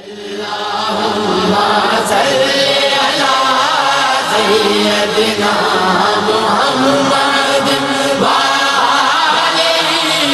اللهم صل على سيدنا محمد وآله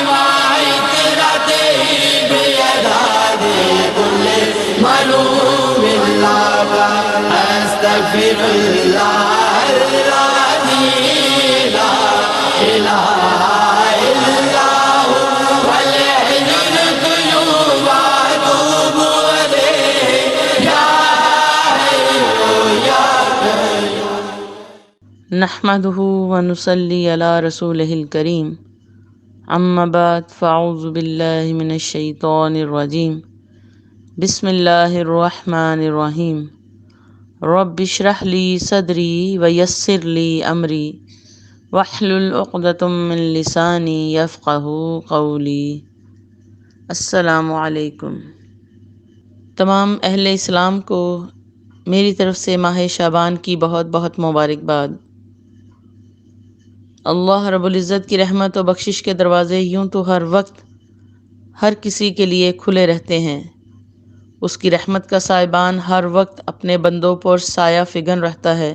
وعترته بيداد كل ملوم الله أستغفر الله العظيم لا إله إلا هو والحي القيوم وأتوب إليه يا حي يا قيوم. نحمده ونصلي على رسوله الكريم اما بعد فاعوذ باللہ من الشیطان الرجیم بسم اللہ الرحمن الرحیم رب اشرح لی صدری ویسر لی امری واحلل عقدۃ من لسانی یفقہوا قولی۔ السلام علیکم۔ تمام اہل اسلام کو میری طرف سے ماہ شعبان کی بہت بہت مبارکباد۔ اللہ رب العزت کی رحمت و بخشش کے دروازے یوں تو ہر وقت ہر کسی کے لیے کھلے رہتے ہیں، اس کی رحمت کا سائبان ہر وقت اپنے بندوں پر سایہ فگن رہتا ہے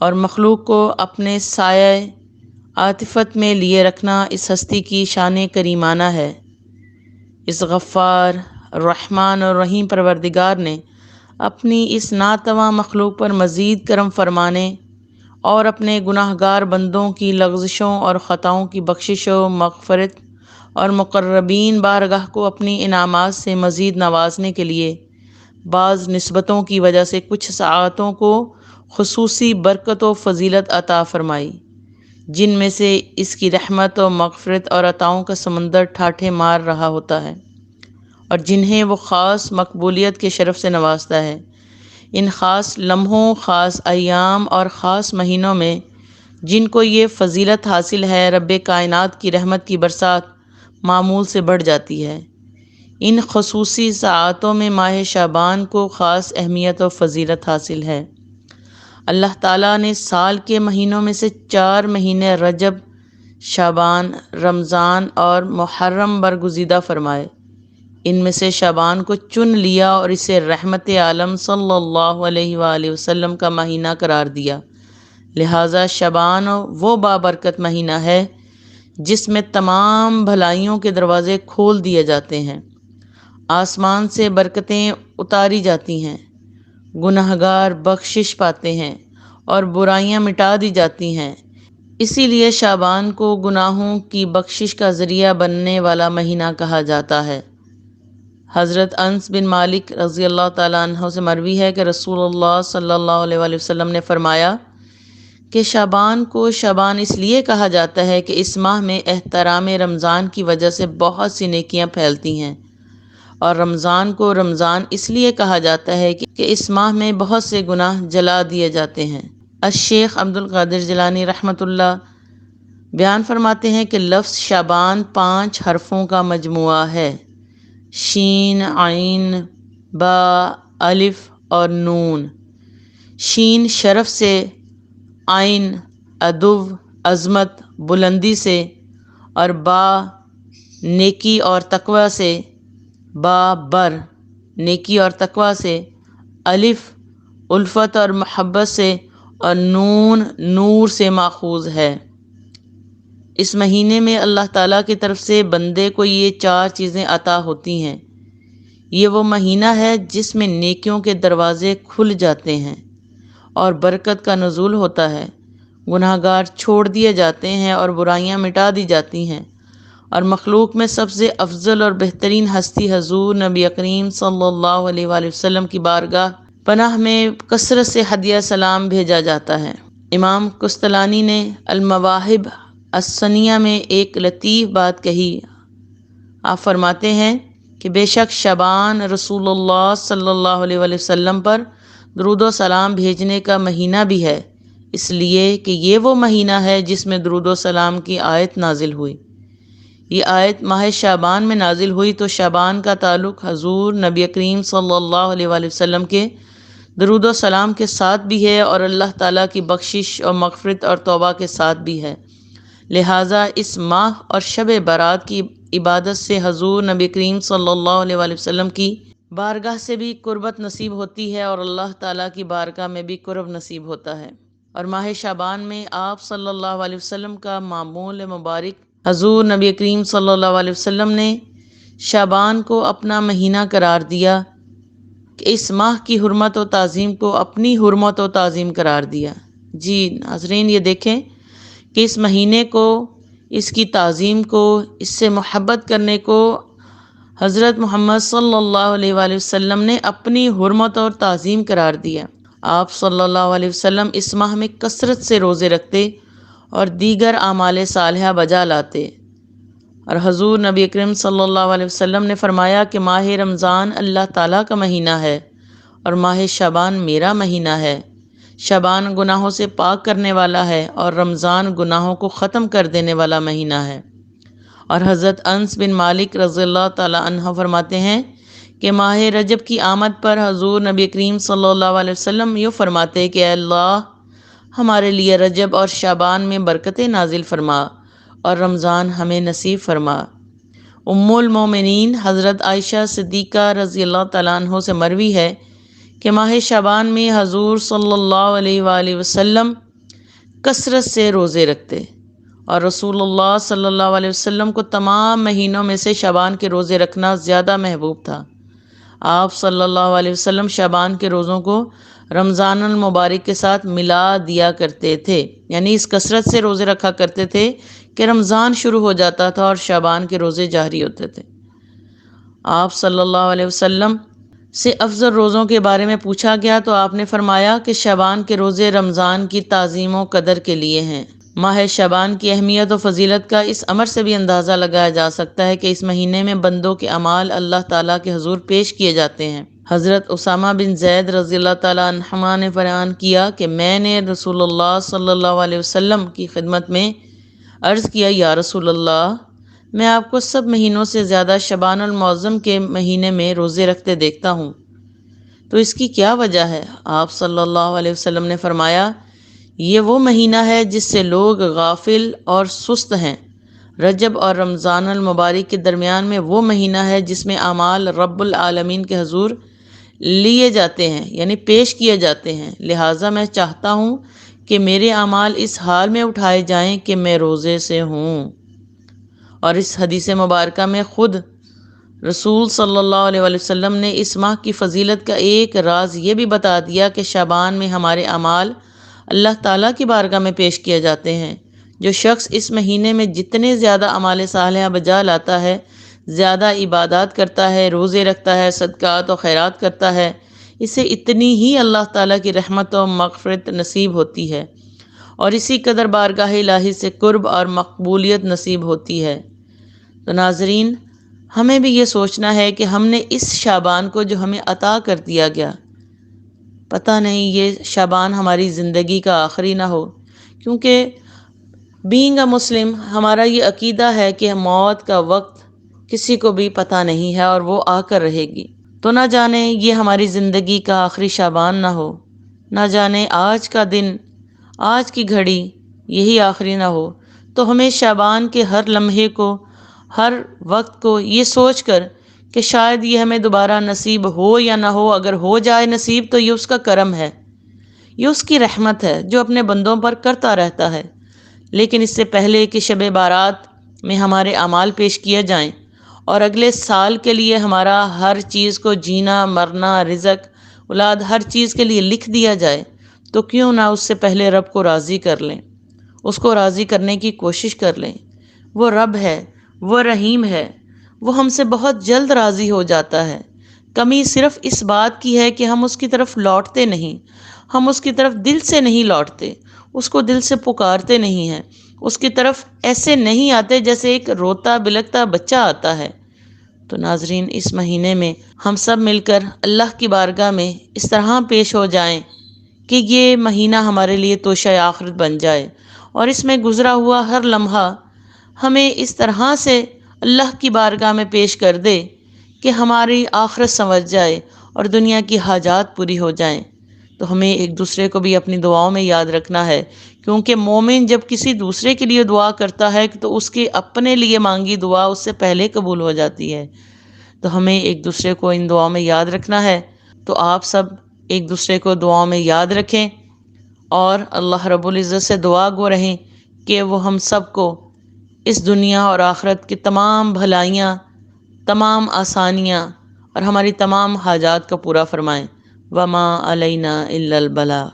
اور مخلوق کو اپنے سایہ عاطفت میں لیے رکھنا اس ہستی کی شان کریمانہ ہے۔ اس غفار رحمان اور رحیم پروردگار نے اپنی اس ناتواں مخلوق پر مزید کرم فرمانے اور اپنے گناہ گار بندوں کی لغزشوں اور خطاؤں کی بخشش و مغفرت اور مقربین بارگاہ کو اپنی انعامات سے مزید نوازنے کے لیے بعض نسبتوں کی وجہ سے کچھ ساعتوں کو خصوصی برکت و فضیلت عطا فرمائی، جن میں سے اس کی رحمت و مغفرت اور عطاؤں کا سمندر ٹھاٹھے مار رہا ہوتا ہے، اور جنہیں وہ خاص مقبولیت کے شرف سے نوازتا ہے۔ ان خاص لمحوں، خاص ایام اور خاص مہینوں میں جن کو یہ فضیلت حاصل ہے، رب کائنات کی رحمت کی برسات معمول سے بڑھ جاتی ہے۔ ان خصوصی ساعتوں میں ماہ شعبان کو خاص اہمیت و فضیلت حاصل ہے۔ اللہ تعالیٰ نے سال کے مہینوں میں سے 4 مہینے رجب، شعبان، رمضان اور محرم برگزیدہ فرمائے۔ ان میں سے شعبان کو چن لیا اور اسے رحمت عالم صلی اللہ علیہ وآلہ وسلم کا مہینہ قرار دیا، لہٰذا شعبان وہ بابرکت مہینہ ہے جس میں تمام بھلائیوں کے دروازے کھول دیے جاتے ہیں، آسمان سے برکتیں اتاری جاتی ہیں، گنہگار بخشش پاتے ہیں اور برائیاں مٹا دی جاتی ہیں۔ اسی لیے شعبان کو گناہوں کی بخشش کا ذریعہ بننے والا مہینہ کہا جاتا ہے۔ حضرت انس بن مالک رضی اللہ تعالیٰ عنہ سے مروی ہے کہ رسول اللہ صلی اللہ علیہ وآلہ وسلم نے فرمایا کہ شعبان کو شعبان اس لیے کہا جاتا ہے کہ اس ماہ میں احترام رمضان کی وجہ سے بہت سی نیکیاں پھیلتی ہیں، اور رمضان کو رمضان اس لیے کہا جاتا ہے کہ اس ماہ میں بہت سے گناہ جلا دیے جاتے ہیں۔ الشیخ عبد القادر جیلانی رحمۃ اللہ بیان فرماتے ہیں کہ لفظ شعبان 5 حرفوں کا مجموعہ ہے: شین، عین، با، الف اور نون۔ شین شرف سے، عین ادو، عظمت، بلندی سے، اور با نیکی اور تقوی سے، با بر نیکی اور تقوی سے، الف الفت اور محبت سے، اور نون نور سے ماخوذ ہے۔ اس مہینے میں اللہ تعالیٰ کی طرف سے بندے کو یہ 4 چیزیں عطا ہوتی ہیں۔ یہ وہ مہینہ ہے جس میں نیکیوں کے دروازے کھل جاتے ہیں اور برکت کا نزول ہوتا ہے، گناہ گار چھوڑ دیے جاتے ہیں اور برائیاں مٹا دی جاتی ہیں، اور مخلوق میں سب سے افضل اور بہترین ہستی حضور نبی کریم صلی اللہ علیہ وآلہ وسلم کی بارگاہ پناہ میں کثرت سے ہدیہ سلام بھیجا جاتا ہے۔ امام قسطلانی نے المواہب السنیہ میں ایک لطیف بات کہی۔ آپ فرماتے ہیں کہ بے شک شعبان رسول اللہ صلی اللہ علیہ وآلہ وسلم پر درود و سلام بھیجنے کا مہینہ بھی ہے، اس لیے کہ یہ وہ مہینہ ہے جس میں درود و سلام کی آیت نازل ہوئی۔ یہ آیت ماہ شعبان میں نازل ہوئی تو شعبان کا تعلق حضور نبی کریم صلی اللہ علیہ وآلہ وسلم کے درود و سلام کے ساتھ بھی ہے اور اللہ تعالیٰ کی بخشش اور مغفرت اور توبہ کے ساتھ بھی ہے، لہٰذا اس ماہ اور شب برات کی عبادت سے حضور نبی کریم صلی اللہ علیہ وآلہ وسلم کی بارگاہ سے بھی قربت نصیب ہوتی ہے اور اللہ تعالیٰ کی بارگاہ میں بھی قرب نصیب ہوتا ہے۔ اور ماہ شعبان میں آپ صلی اللہ علیہ وسلم کا معمول مبارک حضور نبی کریم صلی اللہ علیہ وسلم نے شعبان کو اپنا مہینہ قرار دیا کہ اس ماہ کی حرمت و تعظیم کو اپنی حرمت و تعظیم قرار دیا۔ جی ناظرین، یہ دیکھیں کہ اس مہینے کو، اس کی تعظیم کو، اس سے محبت کرنے کو حضرت محمد صلی اللہ علیہ وآلہ وسلم نے اپنی حرمت اور تعظیم قرار دیا۔ آپ صلی اللہ علیہ وسلم اس ماہ میں کثرت سے روزے رکھتے اور دیگر اعمال صالحہ بجا لاتے، اور حضور نبی اکرم صلی اللہ علیہ وسلم نے فرمایا کہ ماہ رمضان اللہ تعالیٰ کا مہینہ ہے اور ماہ شعبان میرا مہینہ ہے۔ شعبان گناہوں سے پاک کرنے والا ہے اور رمضان گناہوں کو ختم کر دینے والا مہینہ ہے۔ اور حضرت انس بن مالک رضی اللہ تعالیٰ عنہ فرماتے ہیں کہ ماہ رجب کی آمد پر حضور نبی کریم صلی اللہ علیہ وسلم یوں فرماتے کہ اے اللہ، ہمارے لیے رجب اور شعبان میں برکتیں نازل فرما اور رمضان ہمیں نصیب فرما۔ ام المومنین حضرت عائشہ صدیقہ رضی اللہ تعالیٰ عنہ سے مروی ہے کہ ماہ شعبان میں حضور صلی اللہ علیہ وآلہ وسلم کثرت سے روزے رکھتے، اور رسول اللہ صلی اللہ علیہ وسلم کو تمام مہینوں میں سے شعبان کے روزے رکھنا زیادہ محبوب تھا۔ آپ صلی اللہ علیہ وسلم شعبان کے روزوں کو رمضان المبارک کے ساتھ ملا دیا کرتے تھے، یعنی اس کثرت سے روزے رکھا کرتے تھے کہ رمضان شروع ہو جاتا تھا اور شعبان کے روزے جاری ہوتے تھے۔ آپ صلی اللہ علیہ وسلم سے افضل روزوں کے بارے میں پوچھا گیا تو آپ نے فرمایا کہ شعبان کے روزے رمضان کی تعظیم و قدر کے لیے ہیں۔ ماہ شعبان کی اہمیت و فضیلت کا اس امر سے بھی اندازہ لگایا جا سکتا ہے کہ اس مہینے میں بندوں کے اعمال اللہ تعالیٰ کے حضور پیش کیے جاتے ہیں۔ حضرت اسامہ بن زید رضی اللہ تعالیٰ عنہما نے بیان کیا کہ میں نے رسول اللہ صلی اللہ علیہ وسلم کی خدمت میں عرض کیا، یا رسول اللہ، میں آپ کو سب مہینوں سے زیادہ شعبان المعظم کے مہینے میں روزے رکھتے دیکھتا ہوں، تو اس کی کیا وجہ ہے؟ آپ صلی اللہ علیہ وسلم نے فرمایا، یہ وہ مہینہ ہے جس سے لوگ غافل اور سست ہیں۔ رجب اور رمضان المبارک کے درمیان میں وہ مہینہ ہے جس میں اعمال رب العالمین کے حضور لیے جاتے ہیں، یعنی پیش کیے جاتے ہیں، لہٰذا میں چاہتا ہوں کہ میرے اعمال اس حال میں اٹھائے جائیں کہ میں روزے سے ہوں۔ اور اس حدیث مبارکہ میں خود رسول صلی اللہ علیہ وسلم نے اس ماہ کی فضیلت کا ایک راز یہ بھی بتا دیا کہ شعبان میں ہمارے اعمال اللہ تعالیٰ کی بارگاہ میں پیش کیے جاتے ہیں۔ جو شخص اس مہینے میں جتنے زیادہ اعمال صالحہ بجا لاتا ہے، زیادہ عبادات کرتا ہے، روزے رکھتا ہے، صدقات و خیرات کرتا ہے، اسے اتنی ہی اللہ تعالیٰ کی رحمت و مغفرت نصیب ہوتی ہے اور اسی قدر بارگاہ الہی سے قرب اور مقبولیت نصیب ہوتی ہے۔ تو ناظرین، ہمیں بھی یہ سوچنا ہے کہ ہم نے اس شعبان کو جو ہمیں عطا کر دیا گیا، پتہ نہیں یہ شعبان ہماری زندگی کا آخری نہ ہو، کیونکہ بینگ اے مسلم ہمارا یہ عقیدہ ہے کہ موت کا وقت کسی کو بھی پتہ نہیں ہے اور وہ آ کر رہے گی، تو نہ جانے یہ ہماری زندگی کا آخری شعبان نہ ہو، نہ جانے آج کا دن، آج کی گھڑی یہی آخری نہ ہو۔ تو ہمیں شعبان کے ہر لمحے کو، ہر وقت کو یہ سوچ کر کہ شاید یہ ہمیں دوبارہ نصیب ہو یا نہ ہو، اگر ہو جائے نصیب تو یہ اس کا کرم ہے، یہ اس کی رحمت ہے جو اپنے بندوں پر کرتا رہتا ہے۔ لیکن اس سے پہلے کہ شب بارات میں ہمارے اعمال پیش کیے جائیں اور اگلے سال کے لیے ہمارا ہر چیز کو جینا، مرنا، رزق، اولاد، ہر چیز کے لیے لکھ دیا جائے، تو کیوں نہ اس سے پہلے رب کو راضی کر لیں، اس کو راضی کرنے کی کوشش کر لیں۔ وہ رب ہے، وہ رحیم ہے، وہ ہم سے بہت جلد راضی ہو جاتا ہے۔ کمی صرف اس بات کی ہے کہ ہم اس کی طرف لوٹتے نہیں، ہم اس کی طرف دل سے نہیں لوٹتے، اس کو دل سے پکارتے نہیں ہیں، اس کی طرف ایسے نہیں آتے جیسے ایک روتا بلکتا بچہ آتا ہے۔ تو ناظرین، اس مہینے میں ہم سب مل کر اللہ کی بارگاہ میں اس طرح پیش ہو جائیں کہ یہ مہینہ ہمارے لیے توشہ آخرت بن جائے، اور اس میں گزرا ہوا ہر لمحہ ہمیں اس طرح سے اللہ کی بارگاہ میں پیش کر دے کہ ہماری آخرت سنور جائے اور دنیا کی حاجات پوری ہو جائیں۔ تو ہمیں ایک دوسرے کو بھی اپنی دعاؤں میں یاد رکھنا ہے، کیونکہ مومن جب کسی دوسرے کے لیے دعا کرتا ہے تو اس کے اپنے لیے مانگی دعا اس سے پہلے قبول ہو جاتی ہے۔ تو ہمیں ایک دوسرے کو ان دعاؤں میں یاد رکھنا ہے۔ تو آپ سب ایک دوسرے کو دعاؤں میں یاد رکھیں اور اللہ رب العزت سے دعا گو رہیں کہ وہ ہم سب کو اس دنیا اور آخرت کی تمام بھلائیاں، تمام آسانیاں اور ہماری تمام حاجات کا پورا فرمائیں۔ وما علینا الا البلاغ۔